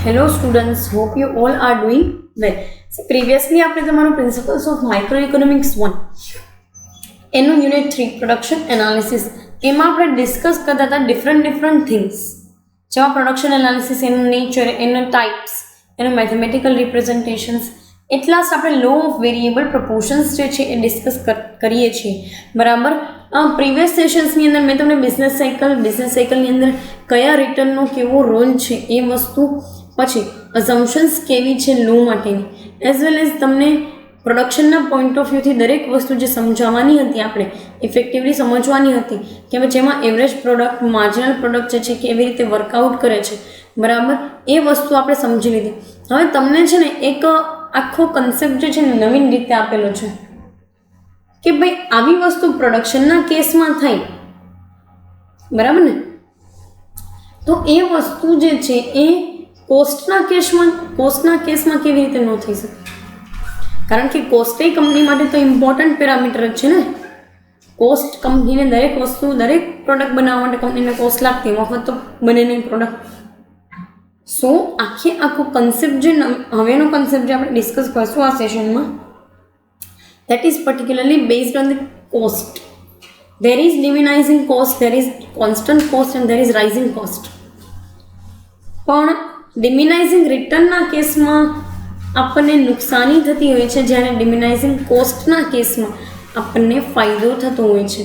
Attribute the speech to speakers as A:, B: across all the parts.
A: Hello students, hope you all are doing well. So previously આપણે તમારું principles of microeconomics 1 એનું unit 3 production analysis એમાં આપણે discuss કરતા હતા ડિફરન્ટ થિંગ્સ જેવા પ્રોડક્શન એનાલિસિસ, એનું નેચર, એના ટાઈપ્સ, એનું મેથેમેટિકલ રિપ્રેઝન્ટેશન્સ, એટલા જ આપણે લો ઓફ વેરિયેબલ પ્રપોર્શન્સ જે છે એ ડિસ્કસ કરીએ છીએ. બરાબર. પ્રીવિયસ સેશન્સની અંદર મેં તમને બિઝનેસ સાયકલની અંદર કયા રિટર્નનો કેવો રોલ છે એ વસ્તુ, પછી અઝમ્પશન્સ કેવી છે લો માટેની, એઝ વેલ એઝ તમને પ્રોડક્શનના પોઈન્ટ ઓફ વ્યૂથી દરેક વસ્તુ જે સમજાવવાની હતી, આપણે ઇફેક્ટિવલી સમજવાની હતી કે જેમાં એવરેજ પ્રોડક્ટ, માર્જિનલ પ્રોડક્ટ જે છે કેવી રીતે વર્કઆઉટ કરે છે. બરાબર. એ વસ્તુ આપણે સમજી લીધી. હવે તમને છે ને એક આખો કન્સેપ્ટ જે છે ને નવીન રીતે આપેલો છે કે ભાઈ આવી વસ્તુ પ્રોડક્શનના કેસમાં થાય, બરાબર ને, તો એ વસ્તુ જે છે એ કોસ્ટના કેસમાં કેવી રીતે ન થઈ શકે? કારણ કે કોસ્ટ એ કંપની માટે તો ઇમ્પોર્ટન્ટ પેરામીટર જ છે ને. કોસ્ટ કંપનીને દરેક પ્રોડક્ટ બનાવવા માટે કંપનીને કોસ્ટ લાગતી, મફત તો બને નહીં પ્રોડક્ટ. સો આખો કન્સેપ્ટ જે હવેનો કન્સેપ્ટ જે આપણે ડિસ્કસ કરશું આ સેશનમાં, that is particularly based on the cost. There is diminishing cost, there is constant cost and there is rising cost. પણ ડિમિનાઇઝિંગ રિટર્નના કેસમાં આપણને નુકસાની થતી હોય છે, જ્યારે ડિમિનાઇઝિંગ કોસ્ટના કેસમાં આપણને ફાયદો થતો હોય છે.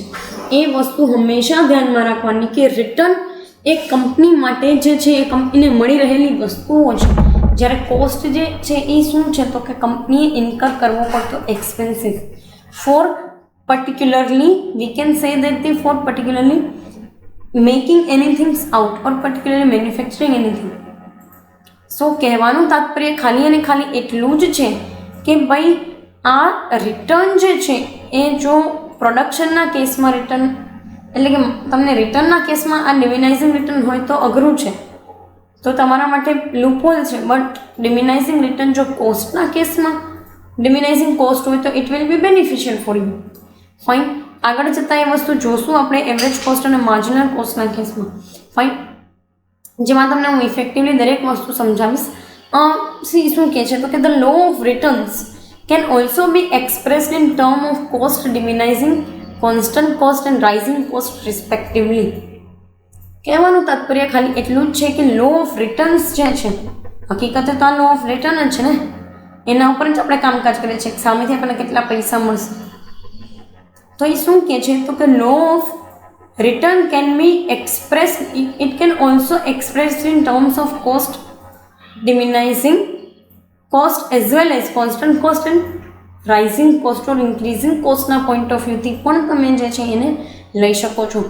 A: એ વસ્તુ હંમેશા ધ્યાનમાં રાખવાની કે રિટર્ન એ કંપની માટે જે છે એ કંપનીને મળી રહેલી વસ્તુઓ છે, જ્યારે કોસ્ટ જે છે એ શું છે તો કે કંપનીએ ઇન્કર કરવો પડતો expensive for particularly we can say that the for particularly making anythings out or particularly manufacturing anything. So કહેવાનું તાત્પર્ય ખાલી અને ખાલી એટલું જ છે કે ભાઈ આ રિટર્ન જે છે એ જો પ્રોડક્શનના કેસમાં રિટર્ન, એટલે કે તમને રિટર્નના કેસમાં આ ડિમિનાઇઝિંગ રિટર્ન હોય તો અઘરું છે, તો તમારા માટે લૂપહોલ છે. બટ ડિમિનાઇઝિંગ રિટર્ન જો કોસ્ટના કેસમાં ડિમિનાઇઝિંગ કોસ્ટ હોય તો it will be beneficial for you. Fine. આગળ જતાં એ વસ્તુ જોશું આપણે એવરેજ કોસ્ટ અને માર્જિનલ કોસ્ટના કેસમાં. ફાઇન. જેમાં તમને હું ઇફેક્ટિવલી દરેક વસ્તુ સમજાવીશ. શું કહે છે તો કે the law of returns can also be expressed in term of cost diminishing, constant cost and rising cost respectively. કહેવાનું તાત્પર્ય ખાલી એટલું જ છે કે લો ઓફ રિટર્ન્સ જે છે, હકીકતે તો આ લો ઓફ રિટર્ન જ છે ને, એના ઉપર જ આપણે કામકાજ કરીએ છીએ, સામેથી આપણને કેટલા પૈસા મળશે. તો એ શું કહે છે તો કે law of return can be express, it can also express in terms of cost diminishing cost as well as constant cost and rising cost or increasing કોસ્ટના પોઈન્ટ ઓફ વ્યૂથી પણ તમે જે છે એને લઈ શકો છો.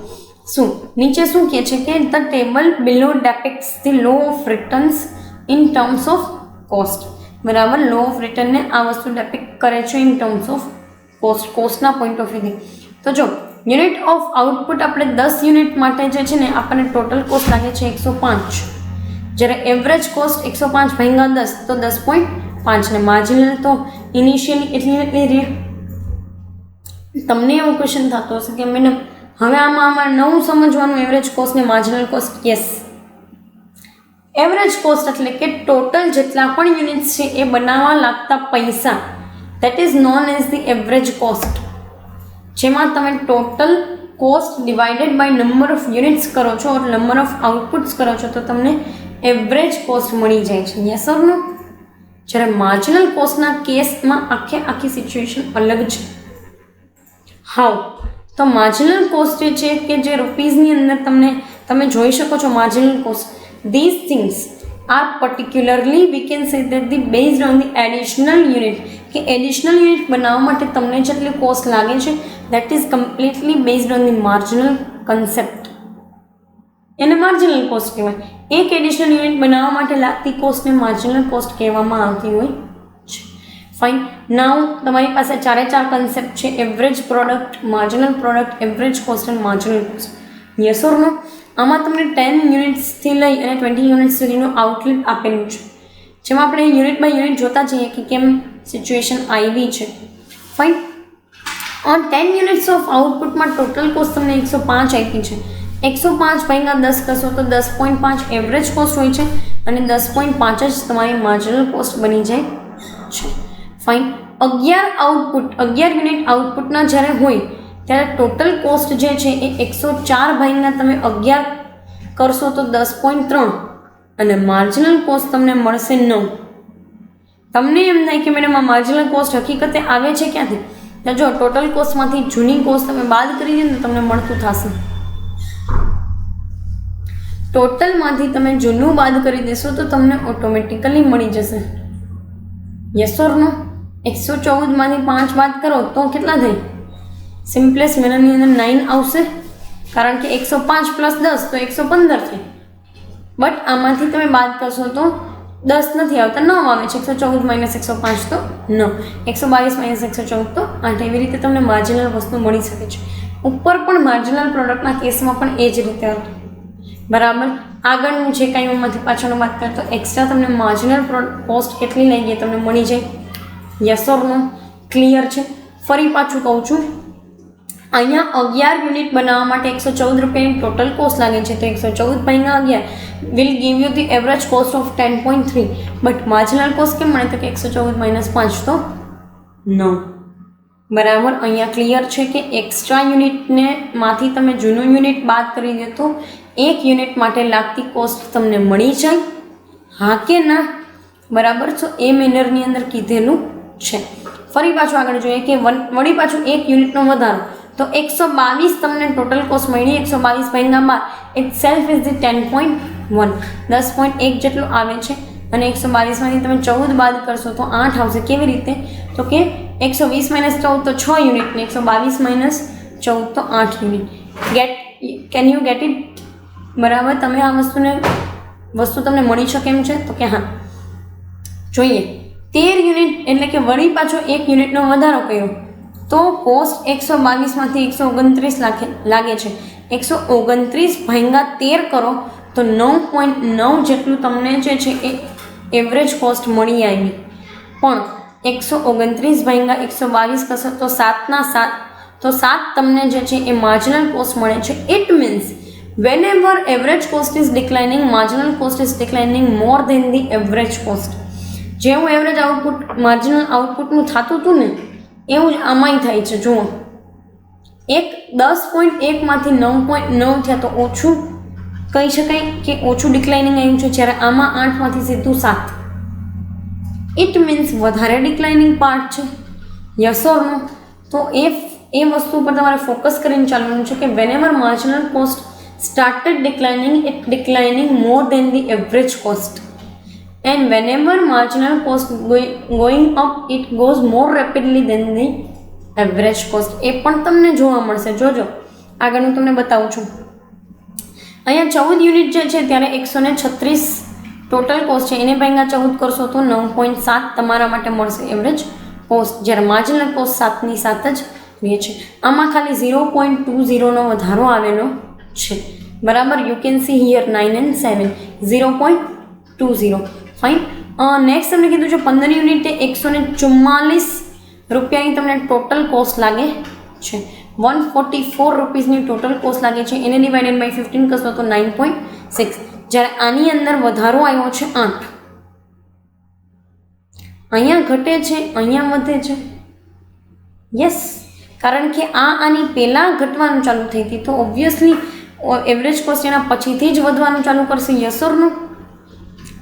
A: શું નીચે શું કહે છે કે the table below depicts the law of returns in terms of cost. બરાબર. લો ઓફ રિટર્નને આ વસ્તુ ડેપિક્ટ કરે છે ઇન ટર્મ્સ ઓફ કોસ્ટના પોઈન્ટ ઓફ વ્યૂથી. તો જો યુનિટ ઓફ આઉટપુટ આપણે 10 યુનિટ માટે જે છે ને આપણને ટોટલ કોસ્ટ લાગે છે 105, જ્યારે એવરેજ કોસ્ટ 105 ભાગ્યા 10 તો 10.5 ને માર્જિનલ તો ઇનિશિયલી એટલી. તમને એવો ક્વેશ્ચન થતો હશે કે મેડમ હવે આમાં નવું સમજવાનું એવરેજ કોસ્ટ ને marginal cost. Yes, average cost એટલે કે ટોટલ જેટલા પણ યુનિટ્સ છે એ બનાવવા લાગતા પૈસા, that is known as the average cost. જેમાં તમે total cost divided by number of units કરો છો ઓર નંબર ઓફ આઉટપુટ્સ કરો છો તો તમને એવરેજ કોસ્ટ મળી જાય છે. યસ ઓર નો? જ્યારે માર્જિનલ કોસ્ટના કેસમાં આખી સિચ્યુએશન અલગ છે. હાઉ? તો માર્જિનલ કોસ્ટ જે છે કે જે રૂપીઝની અંદર તમે જોઈ શકો છો marginal cost, these things are particularly we can say that the based on the additional unit, કે એડિશનલ યુનિટ બનાવવા માટે તમને જેટલી કોસ્ટ લાગે છે that is completely based on the marginal concept. એને માર્જિનલ કોસ્ટ કહેવાય. એક એડિશનલ યુનિટ બનાવવા માટે લાગતી કોસ્ટને માર્જિનલ કોસ્ટ કહેવામાં આવતી હોય છે. ફાઇન. નાઉ તમારી પાસે 4 કન્સેપ્ટ છે: average product, marginal product, average cost and marginal cost. Yes or no? આમાં તમને 10 યુનિટ્સથી લઈ અને 20 યુનિટ્સ સુધીનું આઉટલેટ આપેલું છે, જેમાં આપણે યુનિટ બાય યુનિટ જોતા જઈએ કે કેમ સિચ્યુએશન આવી છે. ફાઇન. 10 યુનિટ્સ ઓફ આઉટપુટમાં ટોટલ કોસ્ટ તમને 105 આપી છે. 105 ભાગ્યા 10 કરશો તો 10.5 એવરેજ કોસ્ટ હોય છે અને 10.5 જ તમારી માર્જિનલ કોસ્ટ બની જાય છે. ફાઇન. 11 યુનિટ આઉટપુટના જ્યારે હોય ત્યારે ટોટલ કોસ્ટ જે છે એ 104 ભાગ્યા તમે 11 કરશો તો 10.3 અને માર્જિનલ કોસ્ટ તમને મળશે 9. તમને એમ થાય કે મેડમ આ માર્જિનલ કોસ્ટ હકીકતે આવે છે ક્યાંથી? તો જો ટોટલ કોસ્ટમાંથી જૂની કોસ્ટ તમે બાદ કરી દો ને તો તમને મળતું થશે. ટોટલમાંથી તમે જૂનું બાદ કરી દેશો તો તમને ઓટોમેટિકલી મળી જશે. યસ ઓર નો? 114માંથી 5 બાદ કરો તો કેટલા થાય? સિમ્પલેસ્ટ મેનરની અંદર 9 આવશે, કારણ કે 105 પ્લસ 10 તો 115 થાય. બટ આમાંથી તમે બાદ કરશો તો 10 નથી આવતા, 9 આવે છે. 114 માઇનસ 105 તો 9, 122 માઇનસ 114 તો 8. એવી રીતે તમને માર્જિનલ વસ્તુ મળી શકે છે. ઉપર પણ માર્જિનલ પ્રોડક્ટના કેસમાં પણ એ જ રીતે હતું. બરાબર. આગળનું જે કાંઈ એમાંથી પાછળનું વાત કરીએ તો એક્સ્ટ્રા તમને માર્જિનલ કોસ્ટ કેટલી લઈ ગઈ તમને મળી જાય. Yes or no? ક્લિયર છે? ફરી પાછું કહું છું, અહીંયા 11 યુનિટ બનાવવા માટે 114 રૂપિયાની ટોટલ કોસ્ટ લાગે છે. તો 114 ભાગ્યા 11 will give you the average cost of 10.3. But marginal cost કેમ મળે? તો કે 114 માઇનસ 5 તો 9. બરાબર. અહીંયા ક્લિયર છે કે એક્સ્ટ્રા યુનિટને માંથી તમે જૂનું યુનિટ બાદ કરી દો તો એક યુનિટ માટે લાગતી કોસ્ટ તમને મળી જાય. હા કે ના? બરાબર. તો એ મેનરની અંદર કીધેલું છે. ફરી પાછું આગળ જોઈએ કે વળી પાછું એક યુનિટનો વધારો તો 122 તમને ટોટલ કોસ્ટ મળી. 122 ભાગ્યા 12 ઇટ સેલ્ફ ઇઝ ધી 10.1, 10.1 જેટલું આવે છે. અને 122માંથી તમે 14 બાદ કરશો તો 8 આવશે. કેવી રીતે? તો કે 120 માઇનસ 14 તો 6 યુનિટ ને 122 માઇનસ 14 તો 8 unit. Can you get it? બરાબર. તમે આ વસ્તુ તમને મળી શકે એમ છે? તો કે હા. જોઈએ 13 યુનિટ એટલે કે વળી પાછો એક યુનિટનો વધારો કર્યો તો કોસ્ટ 122માંથી 129 લાગે છે. 129 ભાગ્યા 13 કરો તો 9.9 જેટલું તમને જે છે એ એવરેજ કોસ્ટ મળી આવી. પણ 129 ભાગ્યા 122 કરશો તો 7 તો 7 તમને જે છે એ માર્જિનલ કોસ્ટ મળે છે. It means whenever average cost is declining, marginal cost is declining more than the average cost. જેવું એવરેજ આઉટપુટ માર્જિનલ આઉટપુટનું થતું હતું ને એવું જ આમાંય થાય છે. જુઓ 10.1 માંથી 9.9 થયા તો ઓછું કહી શકાય કે ઓછું ડિક્લાઇનિંગ આવ્યું છે, જ્યારે આમાં 8 માંથી સીધું 7. ઇટ મીન્સ વધારે ડિક્લાઇનિંગ પાર્ટ છે. યસ ઓર નો? તો એ વસ્તુ પર તમારે ફોકસ કરીને ચાલવાનું છે કે વેનેવર marginal cost started declining, it declining more than the average cost, and whenever marginal cost going up it goes more rapidly than the average cost. એ પણ તમને જોવા મળશે. જોજો આગળ હું તમને બતાવું છું. અહીંયા 14 યુનિટ જે છે ત્યારે 136 ટોટલ કોસ્ટ છે, એને ભાગ્યા 14 કરશો તો 9.7 તમારા માટે મળશે એવરેજ કોસ્ટ, જ્યારે માર્જિનલ કોસ્ટ 7 ની 7 જ રહે છે. આમાં ખાલી 0.20 નો વધારો આવેલો છે. બરાબર. You can see here 9 and 7 0.20. Fine. Next તમને કીધું છે 15 યુનિટ એ 144 રૂપિયાની તમને ટોટલ કોસ્ટ લાગે છે. 144 રૂપીસની ટોટલ કોસ્ટ લાગે છે. એને ડિવાઇડેડ બાય 15 કરશો તો 9.6, જ્યારે આની અંદર વધારો આવ્યો છે 8. અહીંયા ઘટે છે, અહીંયા વધે છે. યસ, કારણ કે આની પહેલાં ઘટવાનું ચાલુ થઈ હતી તો ઓબ્વિયસલી એવરેજ કોસ્ટ એના પછીથી જ વધવાનું ચાલુ કરશે. Yes or no?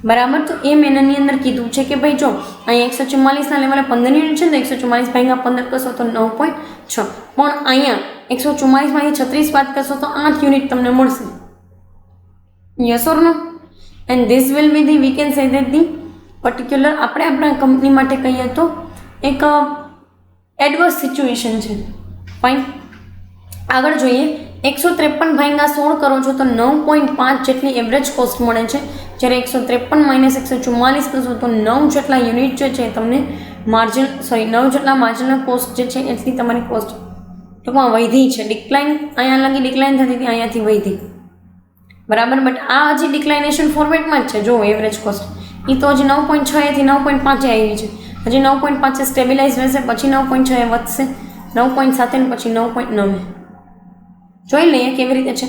A: બરાબર. તો એ મેનરની અંદર કીધું છે કે ભાઈ જો અહીંયા 144ના લેવલે 15 યુનિટ છે ને 144 ભાગ્યા 15 કરશો તો 9.6, પણ અહીંયા 144માંથી 36 બાદ કરશો તો 8 યુનિટ તમને મળશે. Yes or no? And this will be the we can say that the particular આપણે આપણા કંપની માટે કહીએ તો એક એડવર્સ સિચ્યુએશન છે. ફાઇન. આગળ જોઈએ 153 ભાગ્યા 16 કરો છો તો 9.5 જેટલી એવરેજ કોસ્ટ મળે છે, જ્યારે 153 માઇનસ 144 કરશો તો 9 જેટલા યુનિટ જે છે તમને 9 જેટલા માર્જિનલ કોસ્ટ જે છે એટલી તમારી કોસ્ટ ટૂંકમાં વધી છે. ડિક્લાઇન અહીંયા લગી ડિક્લાઇન થતી હતી, અહીંયાથી વધી. બરાબર. બટ આ હજી ડિક્લાઇનેશન ફોર્મેટમાં જ છે. જો એવરેજ કોસ્ટ એ તો હજી 9.6 થી 9.5 આવી છે. હજી 9.5 સ્ટેબિલાઇઝ રહેશે, પછી 9.6 વધશે, 9.7 પછી 9.9. જોઈ લઈએ કેવી રીતે છે.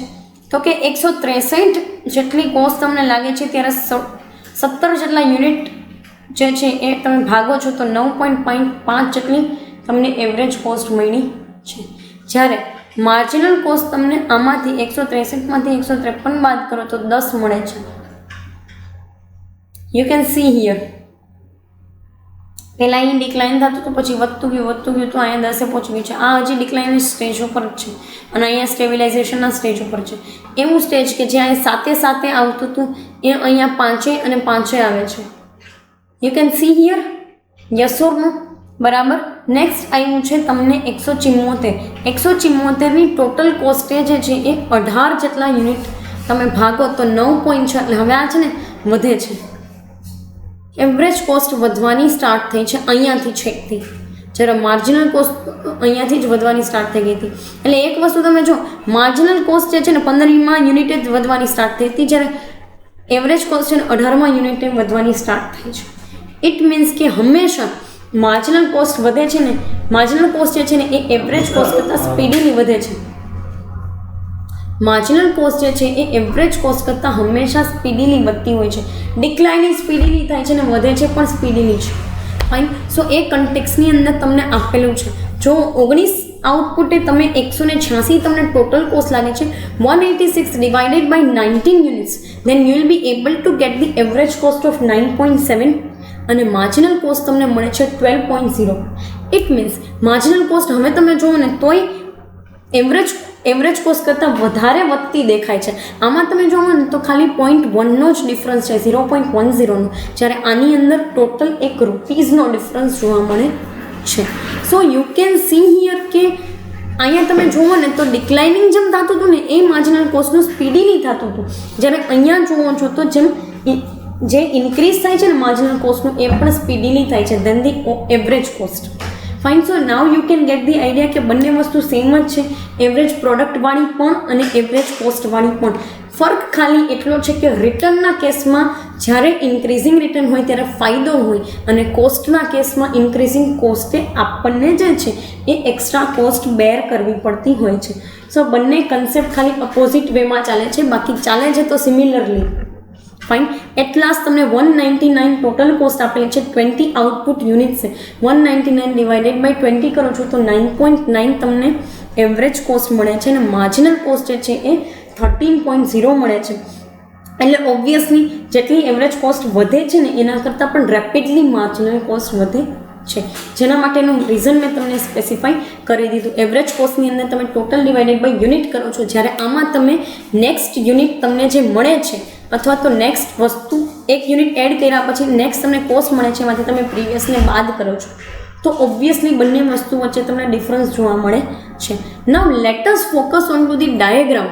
A: તો કે 163 જેટલી કોસ્ટ તમને લાગે છે, ત્યારે 17 જેટલા યુનિટ જે છે એ તમે ભાગો છો તો 9.5 જેટલી તમને એવરેજ કોસ્ટ મળી છે. જ્યારે માર્જિનલ કોસ્ટ તમને આમાંથી 163માંથી 153 બાદ કરો તો 10 મળે છે. યુ કેન સી હિયર, પહેલાં અહીં ડિક્લાઇન થતું તો પછી વધતું ગયું તો અહીંયા 10 પહોંચી ગયું છે. આ હજી ડિક્લાઇન સ્ટેજ ઉપર જ છે અને અહીંયા સ્ટેબિલાઇઝેશનના સ્ટેજ ઉપર છે. એવું સ્ટેજ કે જ્યાં સાથે સાથે આવતું હતું એ અહીંયા 5 અને 5 આવે છે. You can see here, yes or no? બરાબર. નેક્સ્ટ આવ્યું છે તમને 174ની ટોટલ કોસ્ટ જે છે એ 18 જેટલા યુનિટ તમે ભાગો તો 9.6, એટલે હવે આ છે ને વધે છે. એવરેજ કોસ્ટ વધવાની સ્ટાર્ટ થઈ છે અહીંયાથી છેકથી, જ્યારે માર્જિનલ કોસ્ટ અહીંયાથી જ વધવાની સ્ટાર્ટ થઈ ગઈ હતી. એટલે એક વસ્તુ તમે જો, માર્જિનલ કોસ્ટ જે છે ને 15માં યુનિટે જ વધવાની સ્ટાર્ટ થઈ હતી, જ્યારે એવરેજ કોસ્ટ છે ને 18માં યુનિટે વધવાની સ્ટાર્ટ થઈ છે. ઇટ મીન્સ કે હંમેશા માર્જિનલ કોસ્ટ વધે છે ને, માર્જિનલ કોસ્ટ જે છે ને એ એવરેજ કોસ્ટ કરતાં સ્પીડીલી વધે છે. માર્જિનલ કોસ્ટ જે છે એ એવરેજ કોસ્ટ કરતાં હંમેશા સ્પીડીલી વધતી હોય છે. ડિક્લાઇનિંગ સ્પીડીલી થાય છે ને વધે છે પણ સ્પીડીલી છે. ફાઇન. સો એ કન્ટેક્સની અંદર તમને આપેલું છે. જો 19 આઉટપુટે તમે 186 તમને ટોટલ કોસ્ટ લાગે છે, 186 divided by 19 units, then you will be able to get the average cost of 9.7 અને માર્જિનલ કોસ્ટ તમને મળે છે 12.0. ઇટ મીન્સ માર્જિનલ કોસ્ટ હવે તમે જુઓ ને તોય એવરેજ કોસ્ટ કરતાં વધારે વધતી દેખાય છે. આમાં તમે જુઓ ને તો ખાલી 0.1નો જ ડિફરન્સ છે, 0.10નો, જ્યારે આની અંદર ટોટલ ₹1નો ડિફરન્સ જોવા મળે છે. So you can see here કે અહીંયા તમે જુઓ ને તો ડિક્લાઇનિંગ જેમ થતું હતું ને એ માર્જિનલ કોસ્ટનું સ્પીડીલી થતું હતું, જ્યારે અહીંયા જુઓ છો તો જેમ જે ઇન્ક્રીઝ થાય છે ને માર્જિનલ કોસ્ટનું એ પણ સ્પીડીલી થાય છે then the average cost. Fine. So now you can get the idea કે બંને વસ્તુ સેમ જ છે, એવરેજ પ્રોડક્ટવાળી પણ અને એવરેજ કોસ્ટવાળી પણ. ફર્ક ખાલી એટલો છે કે રિટર્નના કેસમાં જ્યારે ઇન્ક્રીઝિંગ રિટર્ન હોય ત્યારે ફાયદો હોય અને કોસ્ટના કેસમાં ઇન્ક્રીઝિંગ કોસ્ટે આપણને જે છે એ એક્સ્ટ્રા કોસ્ટ બેર કરવી પડતી હોય છે. સો બંને કન્સેપ્ટ ખાલી અપોઝિટ વેમાં ચાલે છે, બાકી ચાલે છે તો સિમિલરલી. ફાઇન. એટ લાસ્ટ તમને 199 ટોટલ કોસ્ટ આપેલી છે, 20 આઉટપુટ યુનિટ છે, 199 ડિવાઇડેડ બાય 20 કરો છો તો 9.9 તમને એવરેજ કોસ્ટ મળે છે અને માર્જિનલ કોસ્ટ જે છે એ 13.0 મળે છે. એટલે ઓબ્વિયસલી જેટલી એવરેજ કોસ્ટ વધે છે ને એના કરતાં પણ રેપિડલી માર્જિનલ કોસ્ટ વધે છે, જેના માટેનું રીઝન મેં તમને સ્પેસિફાઈ કરી દીધું. એવરેજ કોસ્ટની અંદર તમે ટોટલ ડિવાઇડેડ બાય યુનિટ કરો છો, જ્યારે આમાં તમે નેક્સ્ટ યુનિટ તમને જે મળે છે અથવા તો નેક્સ્ટ વસ્તુ એક યુનિટ એડ કર્યા પછી નેક્સ્ટ તમને કોસ્ટ મળે છે એમાંથી તમે પ્રીવિયસને બાદ કરો છો, તો ઓબ્વિયસલી બંને વસ્તુ વચ્ચે તમને ડિફરન્સ જોવા મળે છે. Now let us focus on to the diagram.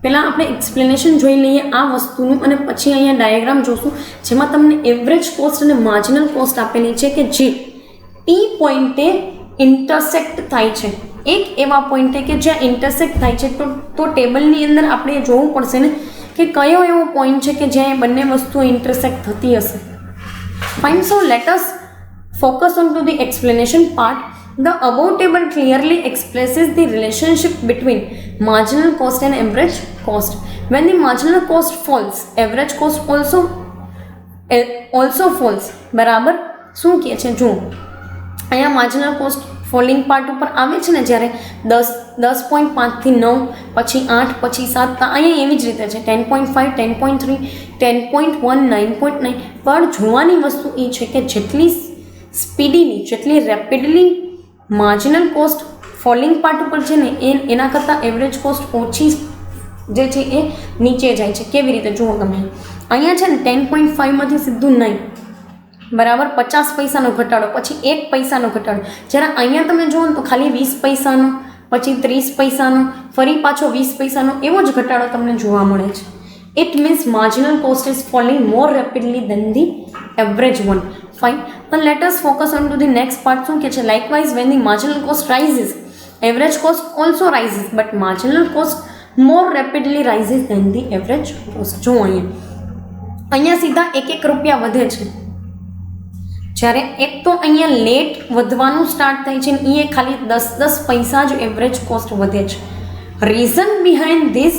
A: પહેલાં આપણે એક્સપ્લેનેશન જોઈ લઈએ આ વસ્તુનું અને પછી અહીંયા ડાયાગ્રામ જોશું, જેમાં તમને એવરેજ કોસ્ટ અને માર્જિનલ કોસ્ટ આપેલી છે કે જે ટી પોઈન્ટે ઇન્ટરસેક્ટ થાય છે. એક એવા પોઈન્ટે કે જ્યાં ઇન્ટરસેક્ટ થાય છે તો ટેબલની અંદર આપણે જોવું પડશે ને કે કયો એવો પોઈન્ટ છે કે જ્યાં બંને વસ્તુઓ ઇન્ટરસેક્ટ થતી હશે. Fine. So let us focus on to the explanation part. The above table clearly expresses the relationship between marginal cost and average cost. When the marginal cost falls, average cost also falls. બરાબર. શું કહે છે જુઓ, અહીંયા marginal cost falling part ઉપર આવે છે ને, જ્યારે 10.5 થી 9 પછી 8 પછી 7, અહીંયા એવી જ રીતે છે 10.5 10.3 10.1 9.9. પણ જોવાની વસ્તુ એ છે કે જેટલી સ્પીડીલી જેટલી rapidly marginal cost falling part ઉપર છે ને એના કરતાં એવરેજ કોસ્ટ ઓછી જે છે એ નીચે જાય છે. કેવી રીતે જુઓ તમે, અહીંયા છે ને 10.5માંથી સીધું 9, બરાબર, 50 પૈસાનો ઘટાડો, પછી 1 પૈસાનો ઘટાડો. જ્યારે અહીંયા તમે જુઓ ને તો ખાલી 20 પૈસાનો, પછી 30 પૈસાનો, ફરી પાછો 20 પૈસાનો એવો જ ઘટાડો તમને જોવા મળે છે. It means marginal cost is falling more rapidly than the average one. Fine. Now let us focus on to the next part. શું કે છે, likewise when the marginal cost rises, average cost also rises, but marginal cost more rapidly rises than the average cost. જો અહીંયા સીધા 1 રૂપિયા વધે છે, જ્યારે એક તો અહીંયા લેટ વધવાનું સ્ટાર્ટ થાય છે ને એ ખાલી 10 પૈસા જ એવરેજ કોસ્ટ વધે છે. Reason behind this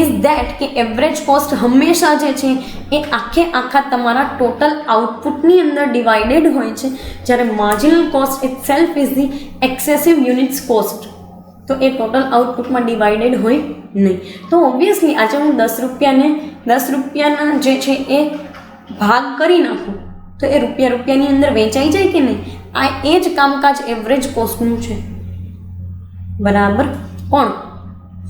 A: is that કે એવરેજ કોસ્ટ હંમેશા જે છે એ આખા તમારા ટોટલ આઉટપુટની અંદર ડિવાઇડેડ હોય છે, જ્યારે marginal cost it self is the excessive units cost. તો એ ટોટલ આઉટપુટમાં ડિવાઇડેડ હોય નહીં. તો ઓબ્વિયસલી આજે હું 10 રૂપિયાના જે છે એ ભાગ કરી નાખું તો એ રૂપિયાની અંદર વેચાઈ જાય કે નહીં? આ એ જ કામકાજ એવરેજ કોસ્ટનું છે, બરાબર. પણ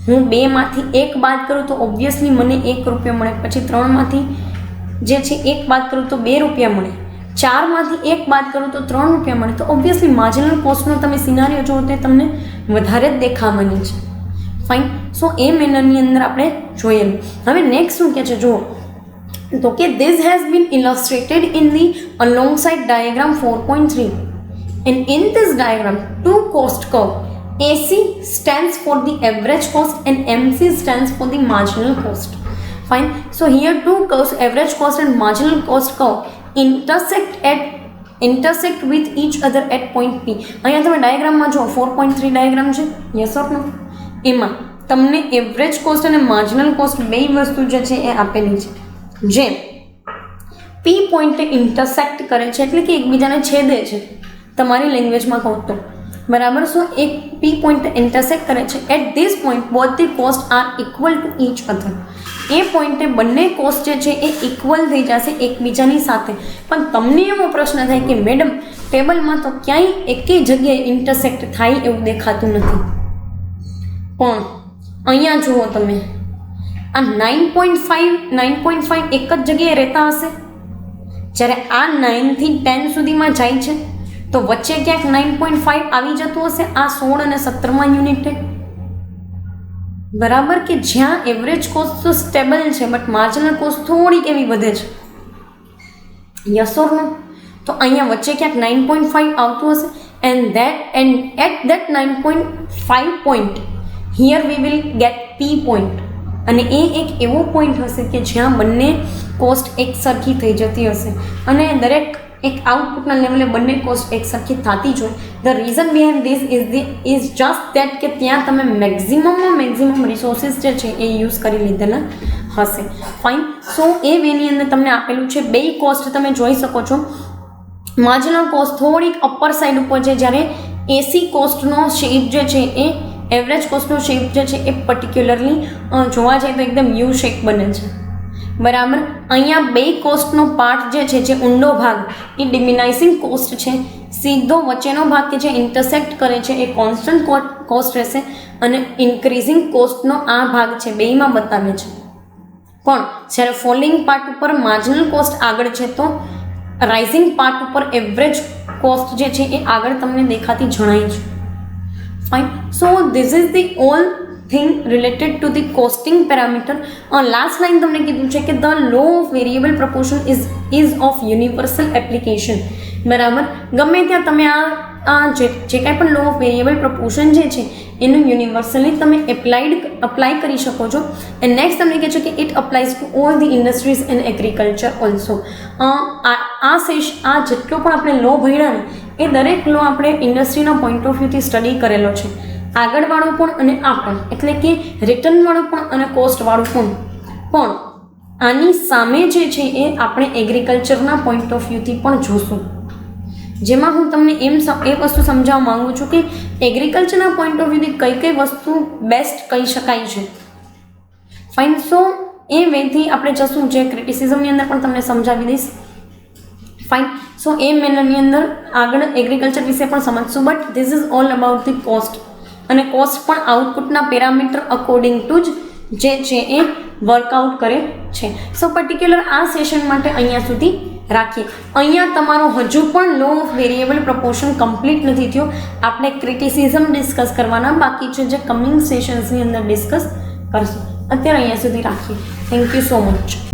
A: હું 2માંથી 1 બાદ કરું તો ઓબ્વિયસલી મને 1 રૂપિયો મળે, પછી 3માંથી જે છે 1 બાદ કરું તો 2 રૂપિયા મળે, 4માંથી 1 બાદ કરું તો 3 રૂપિયા મળે. તો ઓબ્વિયસલી માર્જિનલ કોસ્ટનો તમે સિનારીઓ જુઓ તો તમને વધારે જ દેખાવાની છે. ફાઇન. સો એ મેનરની અંદર આપણે જોયેલું. હવે નેક્સ્ટ શું કહે છે જુઓ, તો કે this has been illustrated in the alongside diagram 4.3 and in this diagram two cost curve, AC stands for the average cost and MC stands for the marginal cost. Fine. So here two curves, average cost and marginal cost curve, intersect with each other at point P. અહીંયા તમે ડાયાગ્રામમાં જો 4.3 diagram છે, yes or નો? એમાં તમને average cost અને marginal cost બે વસ્તુ જે છે એ આપેલી છે, જે પી પોઈન્ટે ઇન્ટરસેક્ટ કરે છે, એટલે કે એકબીજાને છેદે છે તમારી લેંગ્વેજમાં કહું તો, બરાબર. સો એક પી પોઈન્ટ ઇન્ટરસેક્ટ કરે છે. At this point both the cost are equal to each other. એ પોઈન્ટે બંને કોસ્ટ જે છે એ ઇક્વલ થઈ જશે એકબીજાની સાથે. પણ તમને એવો પ્રશ્ન થાય કે મેડમ ટેબલમાં તો ક્યાંય એકેય જગ્યાએ ઇન્ટરસેક્ટ થાય એવું દેખાતું નથી. પણ અહીંયા જુઓ તમે, આ 9.5 એક જ જગ્યાએ રહેતા હશે, જ્યારે આ 9 થી 10 સુધીમાં જાય છે તો વચ્ચે ક્યાંક 9.5 આવી જતું હશે આ 16 અને 17માં યુનિટે, બરાબર. કે જ્યાં એવરેજ કોસ્ટ તો સ્ટેબલ છે બટ માર્જિનલ કોસ્ટ થોડીક એવી વધે છે, યસ ઓર નો? તો અહીંયા વચ્ચે ક્યાંક 9.5 આવતું હશે and at that 9.5 point here we will get P point. અને એ એક એવો પોઈન્ટ હશે કે જ્યાં બંને કોસ્ટ એક સરખી થઈ જતી હશે અને દરેક એક આઉટપુટના લેવલે બંને કોસ્ટ એક સરખી થતી જ હોય. The reason behind this is just that કે ત્યાં તમે મેક્ઝિમમ રિસોર્સિસ જે છે એ યુઝ કરી લીધેલા હશે. ફાઇન. સો એ વેની અંદર તમને આપેલું છે બે કોસ્ટ તમે જોઈ શકો છો. માર્જિનલ કોસ્ટ થોડીક અપર સાઈડ ઉપર છે, જ્યારે એસી કોસ્ટનો શેપ જે છે એ એવરેજ કોસ્ટનો શેપ જે છે એ પર્ટિક્યુલરલી જોવા જઈએ તો એકદમ યુ શેપ બને છે, બરાબર. અહીંયા બે કોસ્ટનો પાર્ટ જે છે, જે ઊંડો ભાગ એ ડિમિનાઇઝિંગ કોસ્ટ છે, સીધો વચ્ચેનો ભાગ કે જે ઇન્ટરસેક્ટ કરે છે એ કોન્સ્ટન્ટ કોસ્ટ રહેશે, અને ઇન્ક્રીઝિંગ કોસ્ટનો આ ભાગ છે બેયમાં બતાવે છે. પણ જ્યારે ફોલિંગ પાર્ટ ઉપર માર્જિનલ કોસ્ટ આગળ છે તો રાઇઝિંગ પાર્ટ ઉપર એવરેજ કોસ્ટ જે છે એ આગળ તમને દેખાતી જણાય છે. Fine. So this is the all thing related to the costing parameter. Last line તમને કીધું છે કે the law of variable proportion is of universal application, બરાબર. ગમે ત્યાં તમે આ જે કાંઈ પણ લો ઓફ વેરિયેબલ પ્રપોર્શન જે છે એનું યુનિવર્સલી તમે અપ્લાય કરી શકો છો. એન્ડ નેક્સ્ટ તમને કહે છે કે it applies to all the industries and agriculture also. આ જેટલો પણ આપણે લો ભણ્યા ને એ દરેક લો આપણે ઇન્ડસ્ટ્રીના પોઈન્ટ ઓફ વ્યૂથી સ્ટડી કરેલો છે, આગળવાળો પણ અને આ પણ, એટલે કે રિટર્નવાળું પણ અને કોસ્ટવાળું પણ આની સામે જે છે એ આપણે એગ્રીકલ્ચરના પોઈન્ટ ઓફ વ્યૂથી પણ જોશું, જેમાં હું તમને એ વસ્તુ સમજાવવા માગું છું કે એગ્રીકલ્ચરના પોઈન્ટ ઓફ વ્યૂથી કઈ વસ્તુ બેસ્ટ કહી શકાય છે. ફાઇન. સો એ વેથી આપણે જશું, જે ક્રિટિસિઝમની અંદર પણ તમને સમજાવી દઈશ. ફાઇન. સો એ મેનરની અંદર આગળ એગ્રીકલ્ચર વિશે પણ સમજશું, but this is all about the cost. અને કોસ્ટ પણ આઉટપુટના પેરામીટર અકોર્ડિંગ ટુ જ જે છે એ વર્કઆઉટ કરે છે. સો પર્ટિક્યુલર આ સેશન માટે અહીંયા સુધી રાખીએ. અહીંયા તમારો હજુ પણ law of variable proportion complete નથી થયો, આપણે ક્રિટિસિઝમ ડિસ્કસ કરવાના બાકી છે, જે કમિંગ સેશન્સની અંદર ડિસ્કસ કરશું. અત્યારે અહીંયા સુધી રાખીએ. Thank you so much.